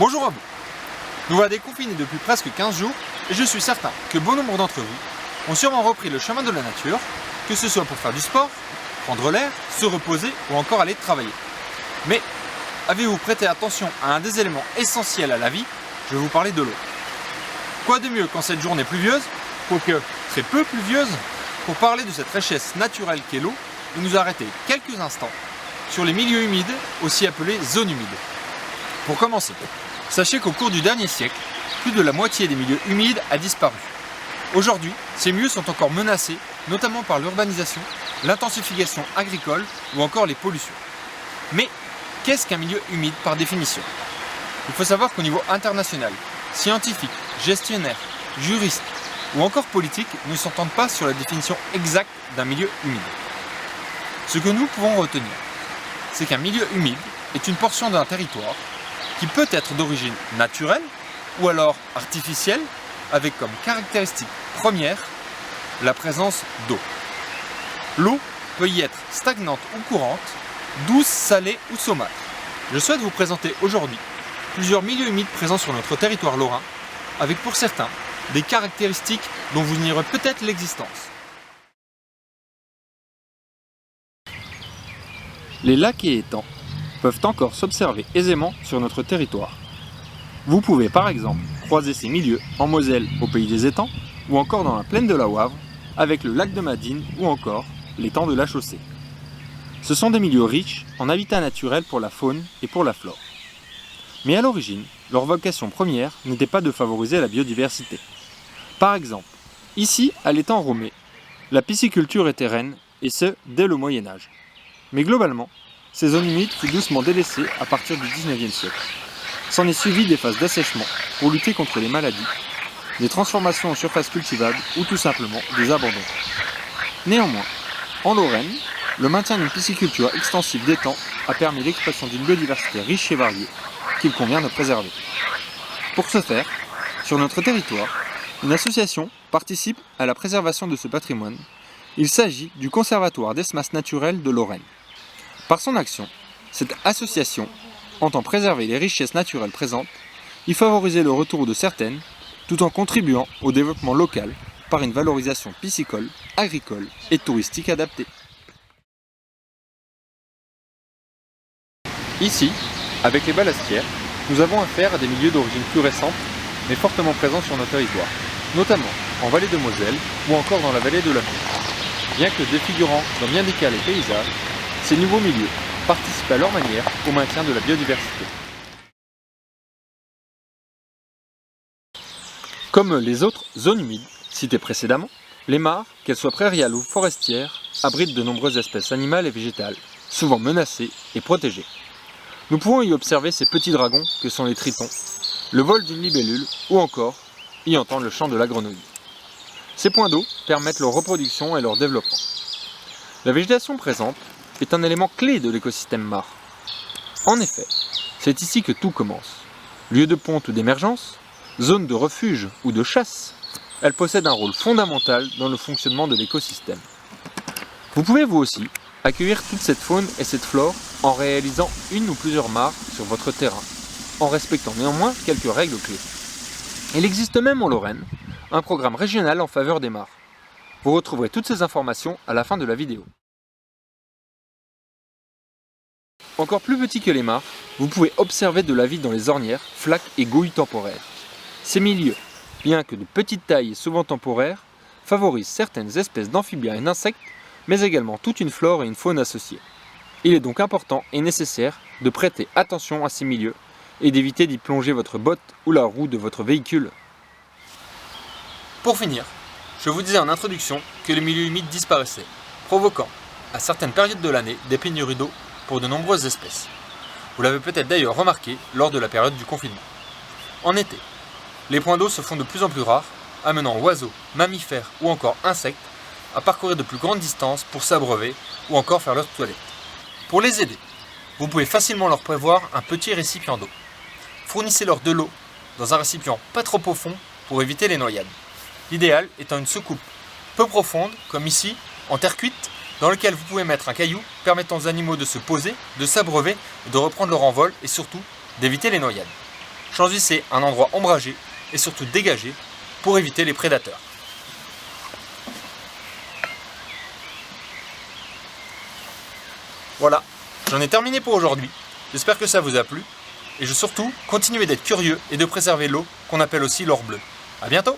Bonjour à vous. Nous voilà déconfinés depuis presque 15 jours et je suis certain que bon nombre d'entre vous ont sûrement repris le chemin de la nature, que ce soit pour faire du sport, prendre l'air, se reposer ou encore aller travailler. Mais avez-vous prêté attention à un des éléments essentiels à la vie? Je vais vous parler de l'eau. Quoi de mieux qu'en cette journée pluvieuse, quoique très peu pluvieuse, pour parler de cette richesse naturelle qu'est l'eau et nous arrêter quelques instants sur les milieux humides, aussi appelés zones humides. Pour commencer, sachez qu'au cours du dernier siècle, plus de la moitié des milieux humides a disparu. Aujourd'hui, ces milieux sont encore menacés, notamment par l'urbanisation, l'intensification agricole ou encore les pollutions. Mais qu'est-ce qu'un milieu humide par définition? Il faut savoir qu'au niveau international, scientifiques, gestionnaires, juristes ou encore politiques ne s'entendent pas sur la définition exacte d'un milieu humide. Ce que nous pouvons retenir, c'est qu'un milieu humide est une portion d'un territoire qui peut être d'origine naturelle ou alors artificielle, avec comme caractéristique première la présence d'eau. L'eau peut y être stagnante ou courante, douce, salée ou saumâtre. Je souhaite vous présenter aujourd'hui plusieurs milieux humides présents sur notre territoire lorrain, avec pour certains des caractéristiques dont vous ignorez peut-être l'existence. Les lacs et étangs peuvent encore s'observer aisément sur notre territoire. Vous pouvez par exemple croiser ces milieux en Moselle au pays des étangs ou encore dans la plaine de la Wavre avec le lac de Madine ou encore l'étang de la Chaussée. Ce sont des milieux riches en habitat naturel pour la faune et pour la flore. Mais à l'origine, leur vocation première n'était pas de favoriser la biodiversité. Par exemple, ici à l'étang Romé, la pisciculture était reine et ce dès le Moyen-Âge. Mais globalement, ces zones humides furent doucement délaissées à partir du XIXe siècle. S'en est suivi des phases d'assèchement pour lutter contre les maladies, des transformations en surfaces cultivables ou tout simplement des abandons. Néanmoins, en Lorraine, le maintien d'une pisciculture extensive d'étangs a permis l'expression d'une biodiversité riche et variée qu'il convient de préserver. Pour ce faire, sur notre territoire, une association participe à la préservation de ce patrimoine. Il s'agit du Conservatoire d'espaces naturels de Lorraine. Par son action, cette association entend préserver les richesses naturelles présentes, y favoriser le retour de certaines, tout en contribuant au développement local par une valorisation piscicole, agricole et touristique adaptée. Ici, avec les Ballastières, nous avons affaire à des milieux d'origine plus récente, mais fortement présents sur notre territoire, notamment en vallée de Moselle ou encore dans la vallée de la Meuse. Bien que défigurant dans bien des cas les paysages, ces nouveaux milieux participent à leur manière au maintien de la biodiversité. Comme les autres zones humides citées précédemment, les mares, qu'elles soient prairiales ou forestières, abritent de nombreuses espèces animales et végétales, souvent menacées et protégées. Nous pouvons y observer ces petits dragons que sont les tritons, le vol d'une libellule ou encore y entendre le chant de la grenouille. Ces points d'eau permettent leur reproduction et leur développement. La végétation présente est un élément clé de l'écosystème mare. En effet, c'est ici que tout commence. Lieu de ponte ou d'émergence, zone de refuge ou de chasse, elle possède un rôle fondamental dans le fonctionnement de l'écosystème. Vous pouvez vous aussi accueillir toute cette faune et cette flore en réalisant une ou plusieurs mares sur votre terrain, en respectant néanmoins quelques règles clés. Il existe même en Lorraine un programme régional en faveur des mares. Vous retrouverez toutes ces informations à la fin de la vidéo. Encore plus petit que les mares, vous pouvez observer de la vie dans les ornières, flaques et gouilles temporaires. Ces milieux, bien que de petite taille et souvent temporaires, favorisent certaines espèces d'amphibiens et d'insectes, mais également toute une flore et une faune associées. Il est donc important et nécessaire de prêter attention à ces milieux et d'éviter d'y plonger votre botte ou la roue de votre véhicule. Pour finir, je vous disais en introduction que les milieux humides disparaissaient, provoquant, à certaines périodes de l'année, des pénuries d'eau pour de nombreuses espèces. Vous l'avez peut-être d'ailleurs remarqué lors de la période du confinement. En été, les points d'eau se font de plus en plus rares, amenant oiseaux, mammifères ou encore insectes à parcourir de plus grandes distances pour s'abreuver ou encore faire leurs toilettes. Pour les aider, vous pouvez facilement leur prévoir un petit récipient d'eau. Fournissez-leur de l'eau dans un récipient pas trop profond pour éviter les noyades. L'idéal étant une soucoupe peu profonde, comme ici, en terre cuite, dans lequel vous pouvez mettre un caillou permettant aux animaux de se poser, de s'abreuver, de reprendre leur envol et surtout d'éviter les noyades. choisissez un endroit ombragé et surtout dégagé pour éviter les prédateurs. Voilà, j'en ai terminé pour aujourd'hui. J'espère que ça vous a plu. Et surtout, continuez d'être curieux et de préserver l'eau qu'on appelle aussi l'or bleu. A bientôt!